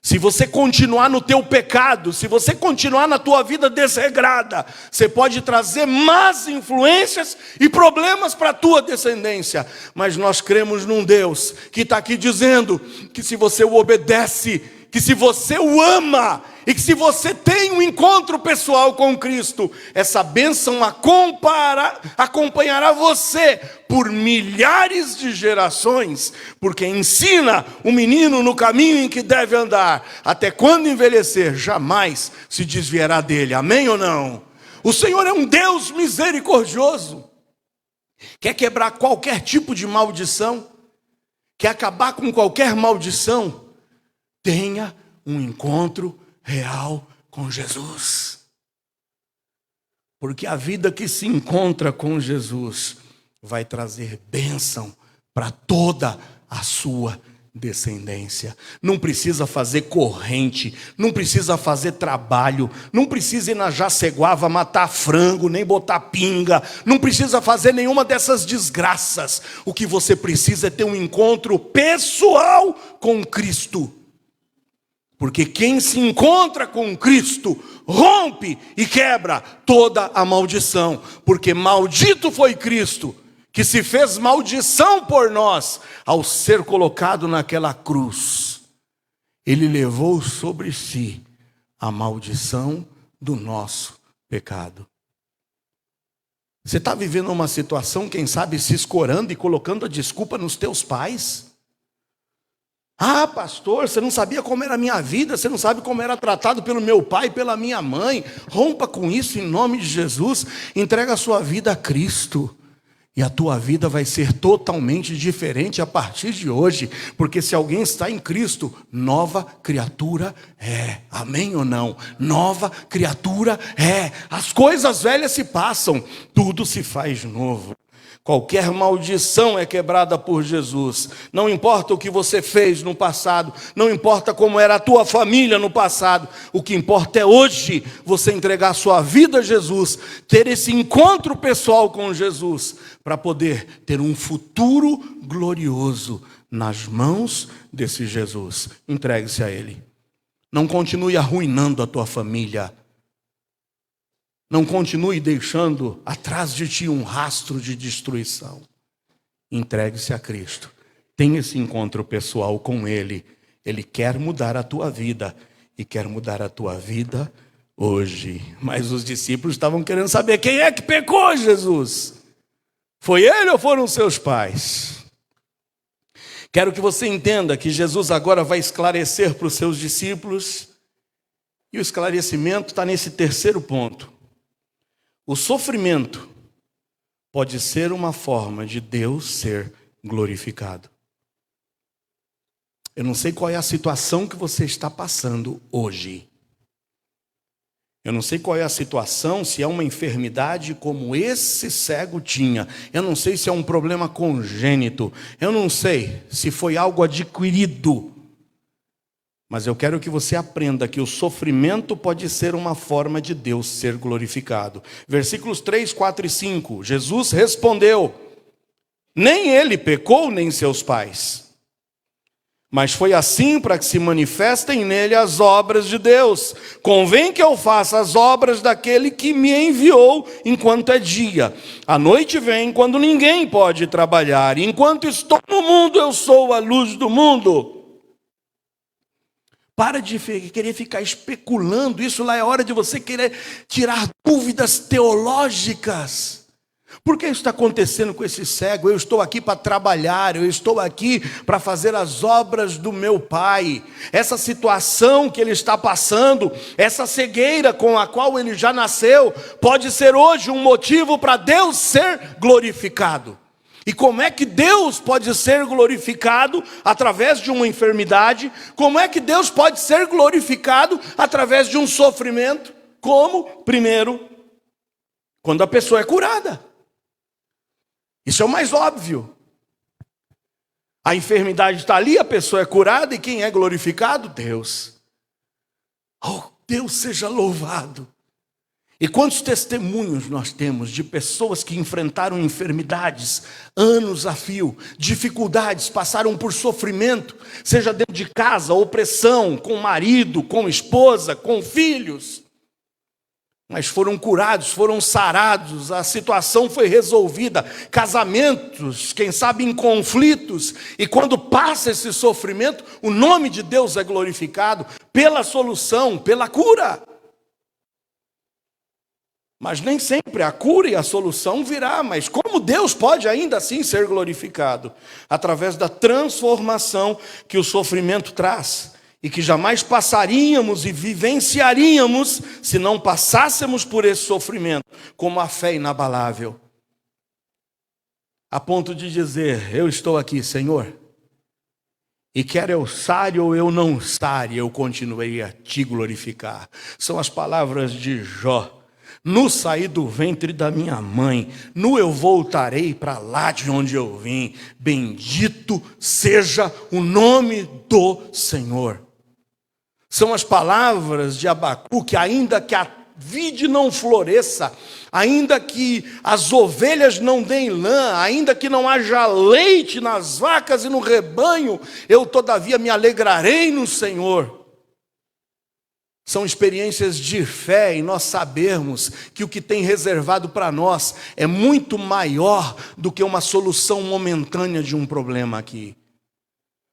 Se você continuar no teu pecado, se você continuar na tua vida desregrada, você pode trazer más influências e problemas para a tua descendência. Mas nós cremos num Deus que está aqui dizendo que se você o obedece, que se você o ama e que se você tem um encontro pessoal com Cristo, essa bênção acompanhará você por milhares de gerações, porque ensina o menino no caminho em que deve andar, até quando envelhecer, jamais se desviará dele. Amém ou não? O Senhor é um Deus misericordioso, quer quebrar qualquer tipo de maldição, quer acabar com qualquer maldição. Tenha um encontro real com Jesus. Porque a vida que se encontra com Jesus vai trazer bênção para toda a sua descendência. Não precisa fazer corrente, não precisa fazer trabalho, não precisa ir na Jaceguava matar frango, nem botar pinga, não precisa fazer nenhuma dessas desgraças. O que você precisa é ter um encontro pessoal com Cristo. Porque quem se encontra com Cristo rompe e quebra toda a maldição. Porque maldito foi Cristo, que se fez maldição por nós, ao ser colocado naquela cruz. Ele levou sobre si a maldição do nosso pecado. Você está vivendo uma situação, quem sabe, se escorando e colocando a desculpa nos teus pais? Ah, pastor, você não sabia como era a minha vida, você não sabe como era tratado pelo meu pai e pela minha mãe. Rompa com isso em nome de Jesus. Entrega a sua vida a Cristo. E a tua vida vai ser totalmente diferente a partir de hoje. Porque se alguém está em Cristo, nova criatura é. Amém ou não? Nova criatura é. As coisas velhas se passam, tudo se faz novo. Qualquer maldição é quebrada por Jesus. Não importa o que você fez no passado, não importa como era a tua família no passado, o que importa é hoje você entregar a sua vida a Jesus, ter esse encontro pessoal com Jesus, para poder ter um futuro glorioso nas mãos desse Jesus. Entregue-se a Ele. Não continue arruinando a tua família. Não continue deixando atrás de ti um rastro de destruição. Entregue-se a Cristo. Tenha esse encontro pessoal com Ele. Ele quer mudar a tua vida. E quer mudar a tua vida hoje. Mas os discípulos estavam querendo saber: quem é que pecou, Jesus? Foi ele ou foram seus pais? Quero que você entenda que Jesus agora vai esclarecer para os seus discípulos. E o esclarecimento está nesse terceiro ponto. O sofrimento pode ser uma forma de Deus ser glorificado. Eu não sei qual é a situação que você está passando hoje. Eu não sei qual é a situação, se é uma enfermidade como esse cego tinha. Eu não sei se é um problema congênito. Eu não sei se foi algo adquirido. Mas eu quero que você aprenda que o sofrimento pode ser uma forma de Deus ser glorificado. Versículos 3, 4 e 5. Jesus respondeu: nem ele pecou, nem seus pais. Mas foi assim para que se manifestem nele as obras de Deus. Convém que eu faça as obras daquele que me enviou enquanto é dia. A noite vem quando ninguém pode trabalhar. Enquanto estou no mundo, eu sou a luz do mundo. Para de querer ficar especulando. Isso lá é hora de você querer tirar dúvidas teológicas. Por que isso está acontecendo com esse cego? Eu estou aqui para trabalhar, eu estou aqui para fazer as obras do meu Pai. Essa situação que ele está passando, essa cegueira com a qual ele já nasceu, pode ser hoje um motivo para Deus ser glorificado. E como é que Deus pode ser glorificado através de uma enfermidade? Como é que Deus pode ser glorificado através de um sofrimento? Como? Primeiro, quando a pessoa é curada. Isso é o mais óbvio. A enfermidade está ali, a pessoa é curada, e quem é glorificado? Deus. Oh, Deus seja louvado. E quantos testemunhos nós temos de pessoas que enfrentaram enfermidades, anos a fio, dificuldades, passaram por sofrimento, seja dentro de casa, opressão, com marido, com esposa, com filhos. Mas foram curados, foram sarados, a situação foi resolvida. Casamentos, quem sabe em conflitos, e quando passa esse sofrimento, o nome de Deus é glorificado pela solução, pela cura. Mas nem sempre a cura e a solução virá. Mas como Deus pode ainda assim ser glorificado? Através da transformação que o sofrimento traz. E que jamais passaríamos e vivenciaríamos se não passássemos por esse sofrimento. Como a fé inabalável. A ponto de dizer: eu estou aqui, Senhor. E quer eu sare ou eu não sare, eu continuei a te glorificar. São as palavras de Jó. No saí do ventre da minha mãe, no eu voltarei para lá de onde eu vim. Bendito seja o nome do Senhor. São as palavras de Abacuque: ainda que a vide não floresça, ainda que as ovelhas não deem lã, ainda que não haja leite nas vacas e no rebanho, eu todavia me alegrarei no Senhor. São experiências de fé, e nós sabemos que o que tem reservado para nós é muito maior do que uma solução momentânea de um problema aqui.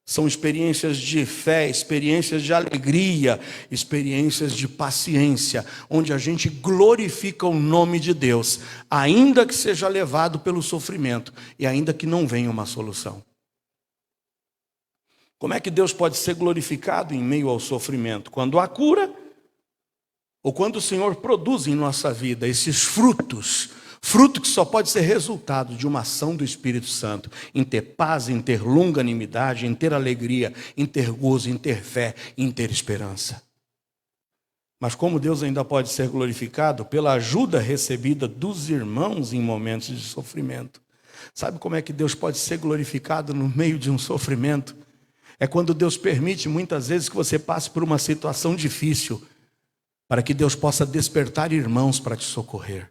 São experiências de fé, experiências de alegria, experiências de paciência, onde a gente glorifica o nome de Deus, ainda que seja levado pelo sofrimento e ainda que não venha uma solução. Como é que Deus pode ser glorificado em meio ao sofrimento? Quando há cura, ou quando o Senhor produz em nossa vida esses frutos, fruto que só pode ser resultado de uma ação do Espírito Santo, em ter paz, em ter longanimidade, em ter alegria, em ter gozo, em ter fé, em ter esperança. Mas como Deus ainda pode ser glorificado? Pela ajuda recebida dos irmãos em momentos de sofrimento. Sabe como é que Deus pode ser glorificado no meio de um sofrimento? É quando Deus permite muitas vezes que você passe por uma situação difícil, para que Deus possa despertar irmãos para te socorrer.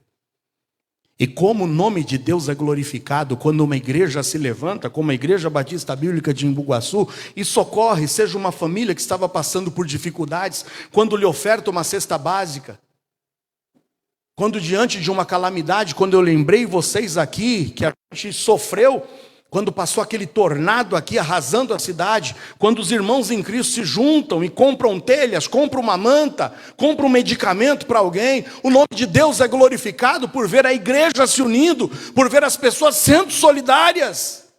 E como o nome de Deus é glorificado quando uma igreja se levanta, como a Igreja Batista Bíblica de Embu-Guaçu, e socorre, seja uma família que estava passando por dificuldades, quando lhe oferta uma cesta básica. Quando diante de uma calamidade, quando eu lembrei vocês aqui, que a gente sofreu, quando passou aquele tornado aqui arrasando a cidade, quando os irmãos em Cristo se juntam e compram telhas, compram uma manta, compram um medicamento para alguém, o nome de Deus é glorificado por ver a igreja se unindo, por ver as pessoas sendo solidárias.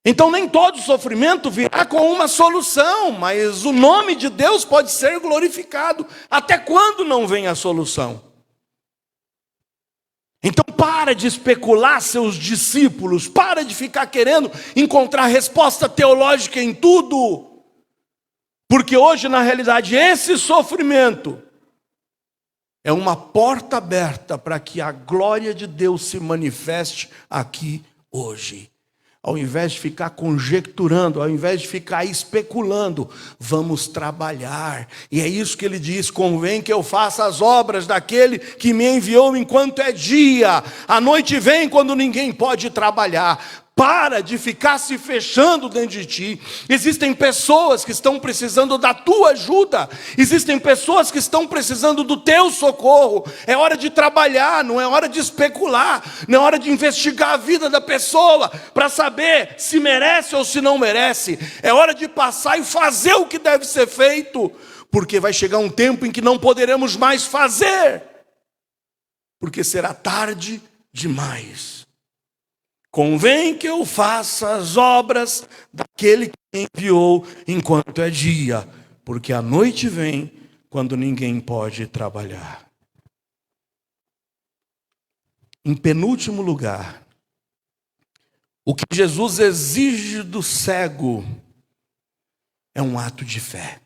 Então nem todo sofrimento virá com uma solução, mas o nome de Deus pode ser glorificado até quando não vem a solução. Então para de especular, seus discípulos, para de ficar querendo encontrar resposta teológica em tudo, porque hoje na realidade esse sofrimento é uma porta aberta para que a glória de Deus se manifeste aqui hoje. Ao invés de ficar conjecturando, ao invés de ficar especulando, vamos trabalhar. E é isso que ele diz: convém que eu faça as obras daquele que me enviou enquanto é dia. A noite vem quando ninguém pode trabalhar. Para de ficar se fechando dentro de ti. Existem pessoas que estão precisando da tua ajuda. Existem pessoas que estão precisando do teu socorro. É hora de trabalhar, não é hora de especular. Não é hora de investigar a vida da pessoa para saber se merece ou se não merece. É hora de passar e fazer o que deve ser feito, porque vai chegar um tempo em que não poderemos mais fazer, porque será tarde demais. Convém que eu faça as obras daquele que me enviou enquanto é dia, porque a noite vem quando ninguém pode trabalhar. Em penúltimo lugar, o que Jesus exige do cego é um ato de fé.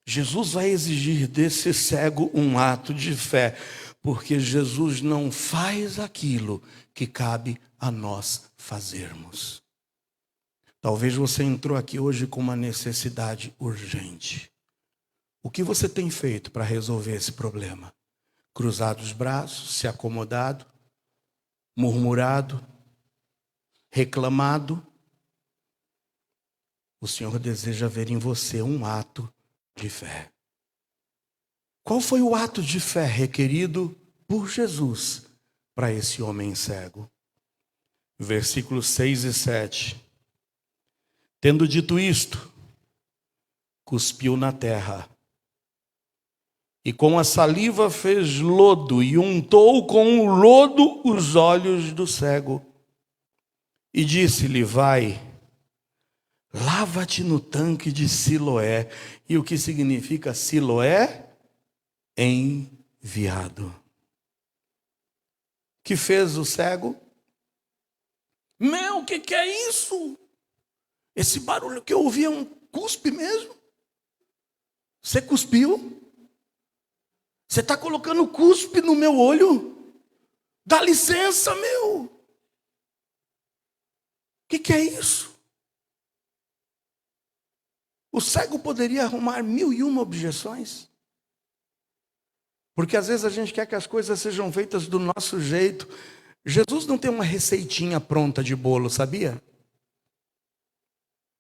Jesus vai exigir desse cego um ato de fé, porque Jesus não faz aquilo que cabe a nós fazermos. Talvez você entrou aqui hoje com uma necessidade urgente. O que você tem feito para resolver esse problema? Cruzado os braços, se acomodado, murmurado, reclamado? O Senhor deseja ver em você um ato de fé. Qual foi o ato de fé requerido por Jesus para esse homem cego? Versículos 6 e 7. Tendo dito isto, cuspiu na terra, e com a saliva fez lodo, e untou com o lodo os olhos do cego. E disse-lhe: vai, lava-te no tanque de Siloé. E o que significa Siloé? Enviado. Que fez o cego? Meu, o que é isso? Esse barulho que eu ouvi é um cuspe mesmo? Você cuspiu? Você está colocando cuspe no meu olho? Dá licença, meu. O que é isso? O cego poderia arrumar 1001 objeções. Porque às vezes a gente quer que as coisas sejam feitas do nosso jeito. Jesus não tem uma receitinha pronta de bolo, sabia?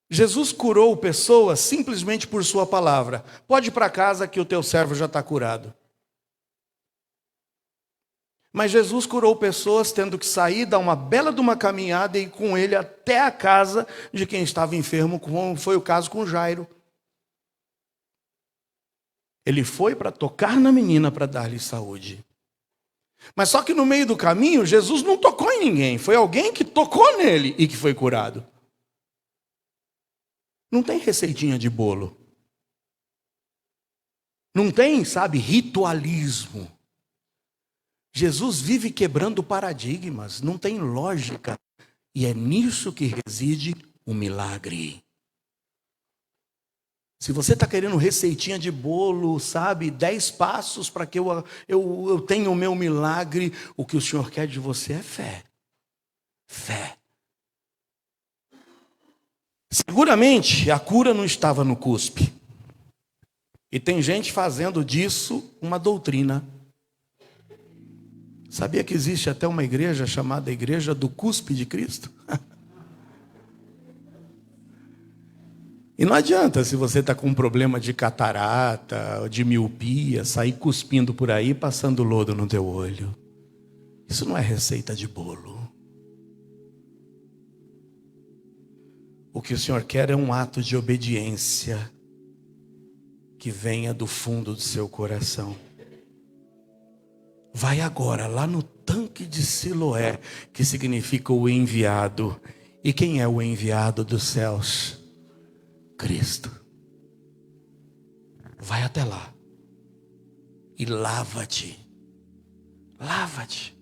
Jesus curou pessoas simplesmente por sua palavra. Pode ir para casa que o teu servo já está curado. Mas Jesus curou pessoas tendo que sair, dar uma bela de uma caminhada e ir com ele até a casa de quem estava enfermo, como foi o caso com Jairo. Ele foi para tocar na menina para dar-lhe saúde. Mas só que no meio do caminho, Jesus não tocou em ninguém. Foi alguém que tocou nele e que foi curado. Não tem receitinha de bolo. Não tem, sabe, ritualismo. Jesus vive quebrando paradigmas. Não tem lógica. E é nisso que reside o milagre. Se você está querendo receitinha de bolo, sabe, 10 passos para que eu tenha o meu milagre, o que o Senhor quer de você é fé. Fé. Seguramente a cura não estava no cuspe. E tem gente fazendo disso uma doutrina. Sabia que existe até uma igreja chamada Igreja do Cuspe de Cristo? E não adianta, se você está com um problema de catarata, de miopia, sair cuspindo por aí, passando lodo no teu olho. Isso não é receita de bolo. O que o Senhor quer é um ato de obediência que venha do fundo do seu coração. Vai agora lá no tanque de Siloé, que significa o enviado. E quem é o enviado dos céus? Cristo. Vai até lá e lava-te. Lava-te.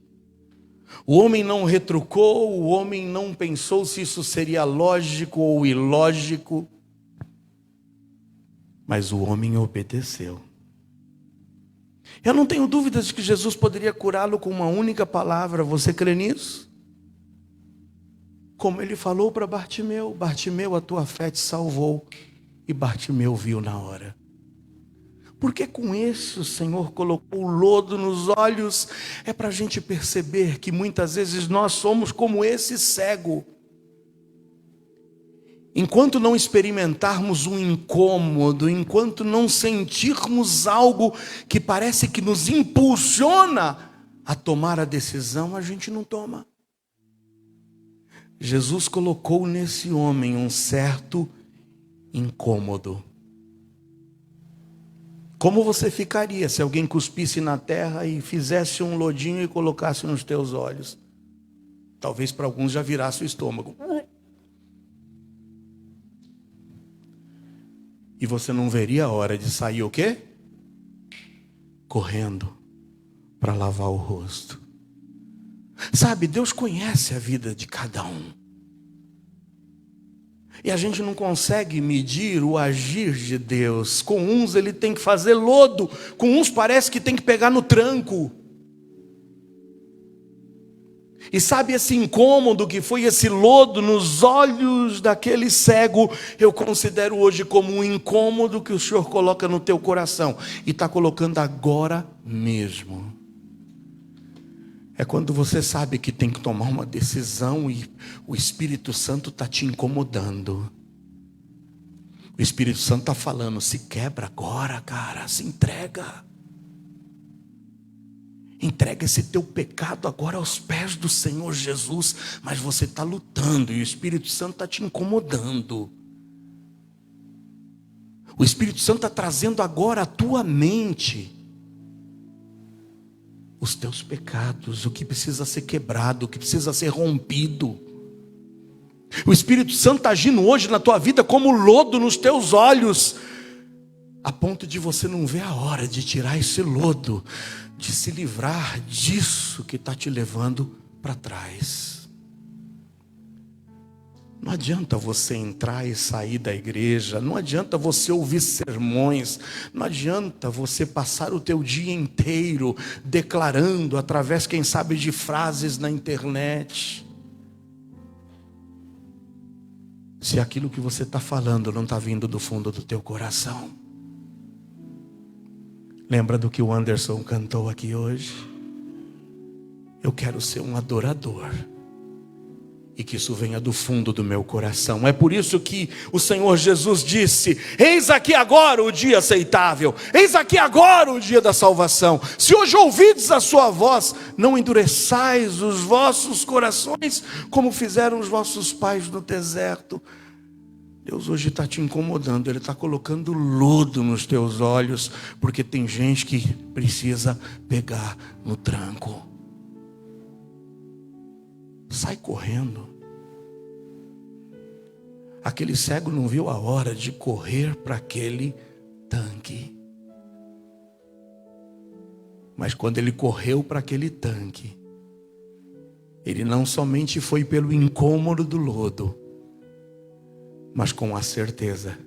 O homem não retrucou, o homem não pensou se isso seria lógico ou ilógico, mas o homem obedeceu. Eu não tenho dúvidas de que Jesus poderia curá-lo com uma única palavra. Você crê nisso? Como ele falou para Bartimeu: Bartimeu, a tua fé te salvou. E Bartimeu viu na hora. Porque com isso o Senhor colocou o lodo nos olhos. É para a gente perceber que muitas vezes nós somos como esse cego. Enquanto não experimentarmos um incômodo, enquanto não sentirmos algo que parece que nos impulsiona a tomar a decisão, a gente não toma. Jesus colocou nesse homem um certo incômodo. Como você ficaria se alguém cuspisse na terra e fizesse um lodinho e colocasse nos teus olhos? Talvez para alguns já virasse o estômago. E você não veria a hora de sair o quê? Correndo para lavar o rosto. Sabe, Deus conhece a vida de cada um. E a gente não consegue medir o agir de Deus. Com uns ele tem que fazer lodo, com uns parece que tem que pegar no tranco. E sabe esse incômodo que foi esse lodo nos olhos daquele cego, eu considero hoje como um incômodo que o Senhor coloca no teu coração. E está colocando agora mesmo. É quando você sabe que tem que tomar uma decisão e o Espírito Santo está te incomodando. O Espírito Santo está falando: se quebra agora, cara, se entrega. Entrega esse teu pecado agora aos pés do Senhor Jesus. Mas você está lutando e o Espírito Santo está te incomodando. O Espírito Santo está trazendo agora à tua mente os teus pecados, o que precisa ser quebrado, o que precisa ser rompido. O Espírito Santo está agindo hoje na tua vida como lodo nos teus olhos, a ponto de você não ver a hora de tirar esse lodo, de se livrar disso que está te levando para trás. Não adianta você entrar e sair da igreja, não adianta você ouvir sermões, não adianta você passar o teu dia inteiro declarando através, quem sabe, de frases na internet. Se aquilo que você está falando não está vindo do fundo do teu coração. Lembra do que o Anderson cantou aqui hoje? Eu quero ser um adorador. E que isso venha do fundo do meu coração. É por isso que o Senhor Jesus disse: eis aqui agora o dia aceitável. Eis aqui agora o dia da salvação. Se hoje ouvides a sua voz, não endureçais os vossos corações, como fizeram os vossos pais no deserto. Deus hoje está te incomodando, Ele está colocando lodo nos teus olhos, porque tem gente que precisa pegar no tranco. Sai correndo. Aquele cego não viu a hora de correr para aquele tanque. Mas quando ele correu para aquele tanque, ele não somente foi pelo incômodo do lodo, mas com a certeza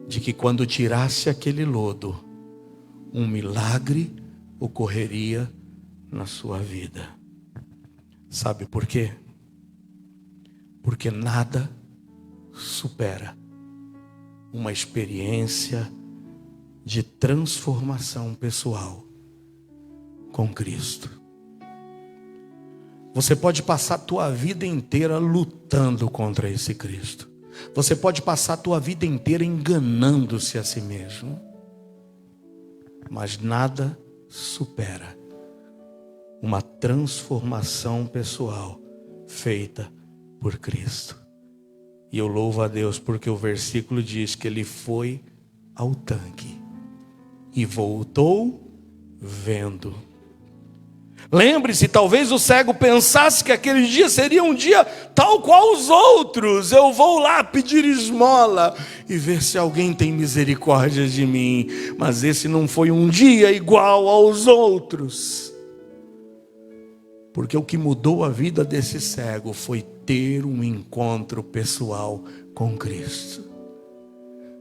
de que quando tirasse aquele lodo, um milagre ocorreria na sua vida. Sabe por quê? Porque nada supera uma experiência de transformação pessoal com Cristo. Você pode passar a tua vida inteira lutando contra esse Cristo. Você pode passar a tua vida inteira enganando-se a si mesmo. Mas nada supera uma transformação pessoal feita por Cristo. E eu louvo a Deus porque o versículo diz que ele foi ao tanque e voltou vendo. Lembre-se, talvez o cego pensasse que aquele dia seria um dia tal qual os outros. Eu vou lá pedir esmola e ver se alguém tem misericórdia de mim. Mas esse não foi um dia igual aos outros. Porque o que mudou a vida desse cego foi ter um encontro pessoal com Cristo.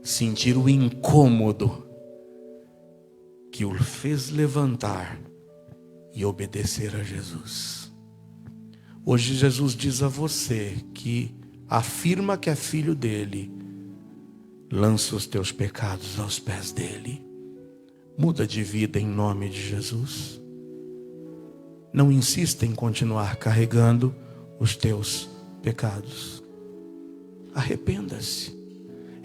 Sentir o incômodo que o fez levantar e obedecer a Jesus. Hoje Jesus diz a você que afirma que é filho dele, lança os teus pecados aos pés dele. Muda de vida em nome de Jesus. Não insista em continuar carregando os teus pecados. Arrependa-se.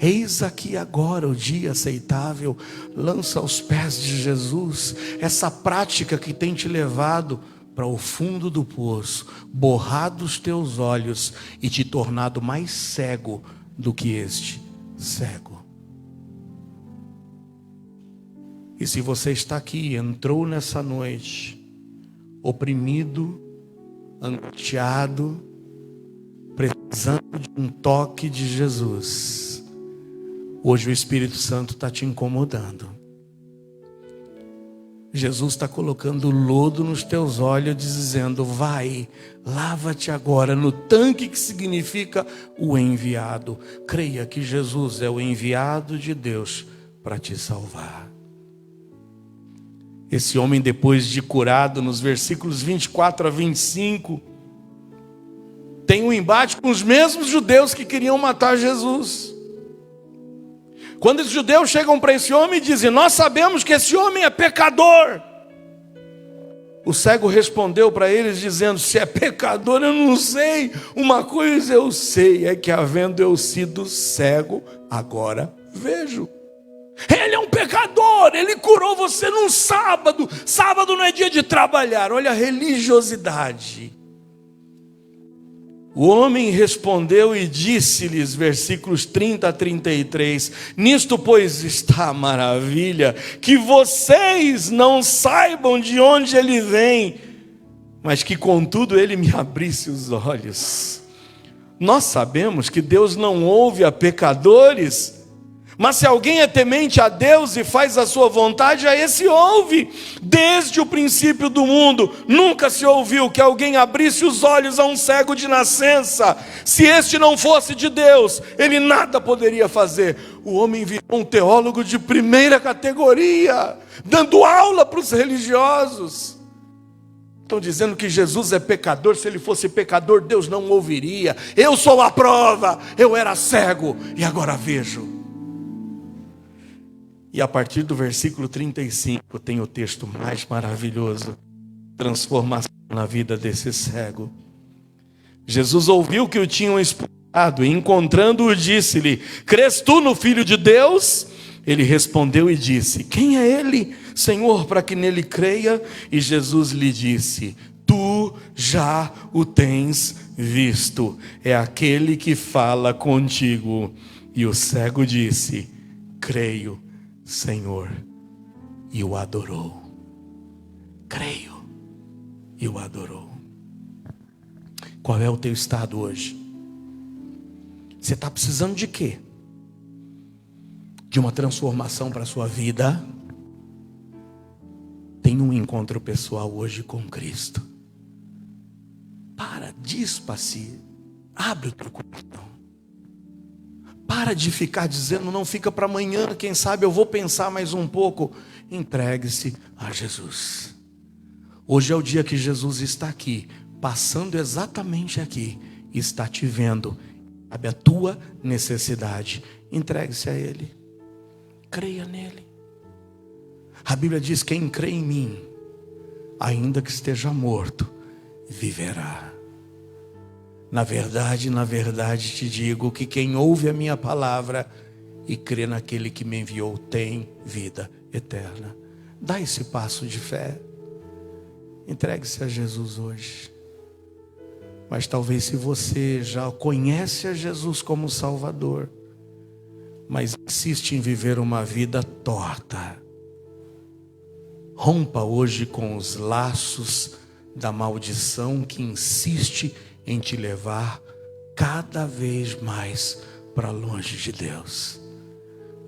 Eis aqui agora o dia aceitável. Lança aos pés de Jesus essa prática que tem te levado para o fundo do poço, borrado os teus olhos e te tornado mais cego do que este cego. E se você está aqui, entrou nessa noite oprimido, angustiado, precisando de um toque de Jesus, hoje o Espírito Santo está te incomodando. Jesus está colocando lodo nos teus olhos, dizendo: vai, lava-te agora no tanque, que significa o enviado. Creia que Jesus é o enviado de Deus para te salvar. Esse homem, depois de curado, nos versículos 24 a 25, tem um embate com os mesmos judeus que queriam matar Jesus. Quando os judeus chegam para esse homem e dizem: nós sabemos que esse homem é pecador. O cego respondeu para eles dizendo: se é pecador eu não sei. Uma coisa eu sei, é que havendo eu sido cego, agora vejo. Ele é um pecador, ele curou você num sábado. Sábado não é dia de trabalhar. Olha a religiosidade. O homem respondeu e disse-lhes, versículos 30 a 33, nisto pois está a maravilha, que vocês não saibam de onde ele vem, mas que contudo ele me abrisse os olhos. Nós sabemos que Deus não ouve a pecadores, mas se alguém é temente a Deus e faz a sua vontade, a esse ouve. Desde o princípio do mundo, nunca se ouviu que alguém abrisse os olhos a um cego de nascença. Se este não fosse de Deus, ele nada poderia fazer. O homem virou um teólogo de primeira categoria, dando aula para os religiosos. Estão dizendo que Jesus é pecador. Se ele fosse pecador, Deus não ouviria. Eu sou a prova, eu era cego e agora vejo. E a partir do versículo 35 tem o texto mais maravilhoso, transformação na vida desse cego. Jesus ouviu que o tinham expulsado e encontrando-o disse-lhe: crês tu no Filho de Deus? Ele respondeu e disse: quem é ele, Senhor, para que nele creia? E Jesus lhe disse: tu já o tens visto é aquele que fala contigo. E o cego disse: creio, Senhor, e o adorou. Creio, e o adorou. Qual é o teu estado hoje? Você está precisando de quê? De uma transformação para a sua vida? Tem um encontro pessoal hoje com Cristo. Para, dispa-se, abre o teu coração. Para de ficar dizendo, não fica para amanhã, quem sabe eu vou pensar mais um pouco. Entregue-se a Jesus. Hoje é o dia que Jesus está aqui, passando exatamente aqui, está te vendo, sabe a tua necessidade. Entregue-se a Ele, creia nele. A Bíblia diz: quem crê em mim, ainda que esteja morto, viverá. Na verdade te digo que quem ouve a minha palavra e crê naquele que me enviou tem vida eterna. Dá esse passo de fé. Entregue-se a Jesus hoje. Mas talvez, se você já conhece a Jesus como Salvador, mas insiste em viver uma vida torta, rompa hoje com os laços da maldição que insiste em te levar cada vez mais para longe de Deus.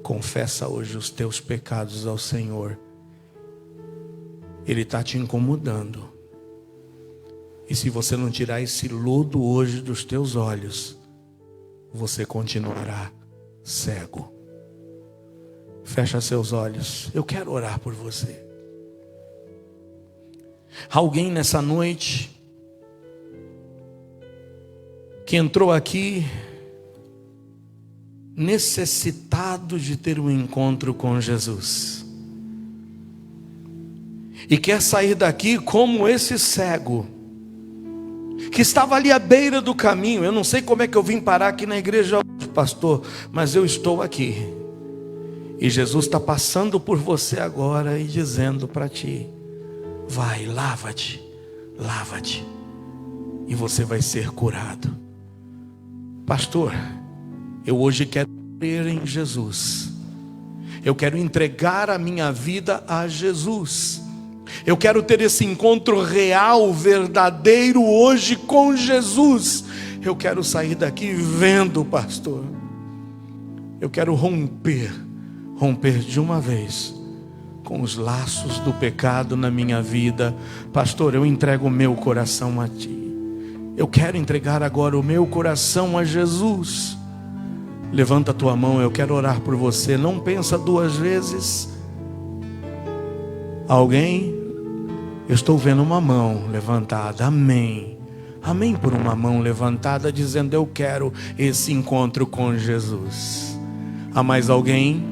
Confessa hoje os teus pecados ao Senhor. Ele está te incomodando. E se você não tirar esse lodo hoje dos teus olhos, você continuará cego. Fecha seus olhos. Eu quero orar por você. Alguém nessa noite que entrou aqui necessitado de ter um encontro com Jesus e quer sair daqui como esse cego que estava ali à beira do caminho. Eu não sei como é que eu vim parar aqui na igreja hoje, pastor, mas eu estou aqui e Jesus está passando por você agora e dizendo para ti: vai, lava-te, lava-te, e você vai ser curado. Pastor, eu hoje quero crer em Jesus. Eu quero entregar a minha vida a Jesus. Eu quero ter esse encontro real, verdadeiro hoje com Jesus. Eu quero sair daqui vendo, pastor. Eu quero romper de uma vez com os laços do pecado na minha vida. Pastor, eu entrego o meu coração a ti. Eu quero entregar agora o meu coração a Jesus. Levanta a tua mão, eu quero orar por você. Não pensa duas vezes. Alguém? Eu estou vendo uma mão levantada. Amém. Amém por uma mão levantada dizendo: eu quero esse encontro com Jesus. Há mais alguém?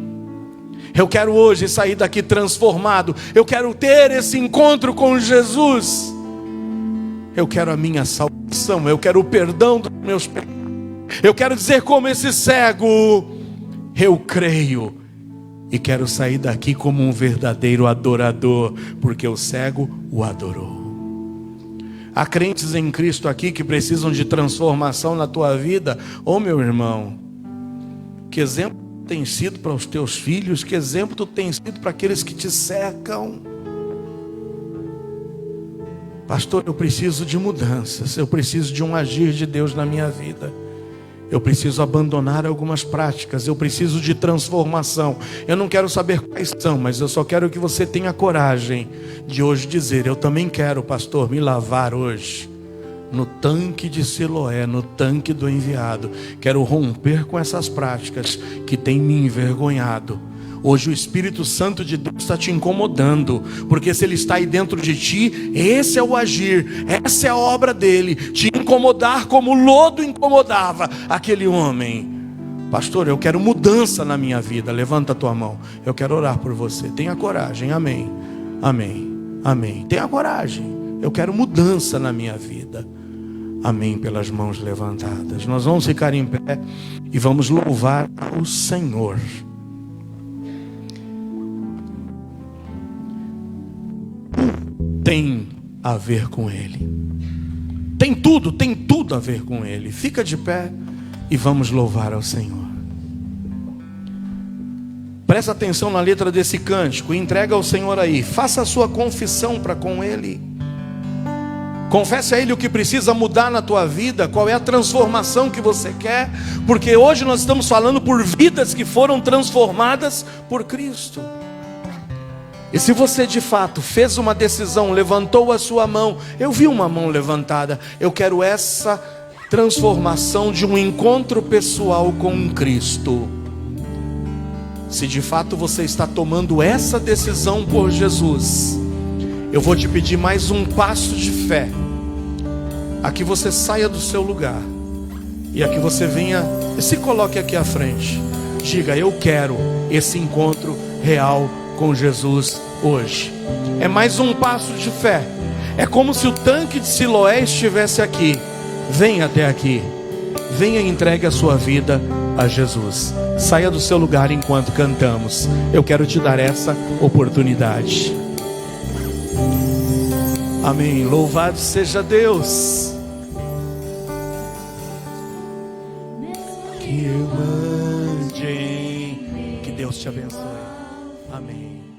Eu quero hoje sair daqui transformado. Eu quero ter esse encontro com Jesus. Eu quero a minha salvação. Eu quero o perdão dos meus pecados. Eu quero dizer como esse cego: eu creio. E quero sair daqui como um verdadeiro adorador, porque o cego o adorou. Há crentes em Cristo aqui que precisam de transformação na tua vida. Ô meu irmão, que exemplo tem sido para os teus filhos, que exemplo tu tem sido para aqueles que te cercam. Pastor, eu preciso de mudanças, eu preciso de um agir de Deus na minha vida. Eu preciso abandonar algumas práticas, eu preciso de transformação. Eu não quero saber quais são, mas eu só quero que você tenha coragem de hoje dizer: eu também quero, pastor, me lavar hoje no tanque de Siloé, no tanque do enviado. Quero romper com essas práticas que têm me envergonhado. Hoje o Espírito Santo de Deus está te incomodando, porque se Ele está aí dentro de ti, esse é o agir, essa é a obra dele, te incomodar como o lodo incomodava aquele homem. Pastor, eu quero mudança na minha vida. Levanta a tua mão, eu quero orar por você. Tenha coragem, amém, amém, amém. Tenha coragem, eu quero mudança na minha vida. Amém, pelas mãos levantadas. Nós vamos ficar em pé e vamos louvar ao Senhor. Tem a ver com Ele. tem tudo a ver com Ele. Fica de pé e vamos louvar ao Senhor. Presta atenção na letra desse cântico, entrega ao Senhor aí, faça a sua confissão para com Ele. Confesse a Ele o que precisa mudar na tua vida, qual é a transformação que você quer, porque hoje nós estamos falando por vidas que foram transformadas por Cristo. E se você de fato fez uma decisão, levantou a sua mão, eu vi uma mão levantada, eu quero essa transformação de um encontro pessoal com Cristo. Se de fato você está tomando essa decisão por Jesus, eu vou te pedir mais um passo de fé. Aqui você saia do seu lugar e aqui você venha e se coloque aqui à frente. Diga: eu quero esse encontro real com Jesus hoje. É mais um passo de fé. É como se o tanque de Siloé estivesse aqui. Venha até aqui. Venha e entregue a sua vida a Jesus. Saia do seu lugar enquanto cantamos. Eu quero te dar essa oportunidade. Amém. Louvado seja Deus. Que eu ande. Que Deus te abençoe. Amém.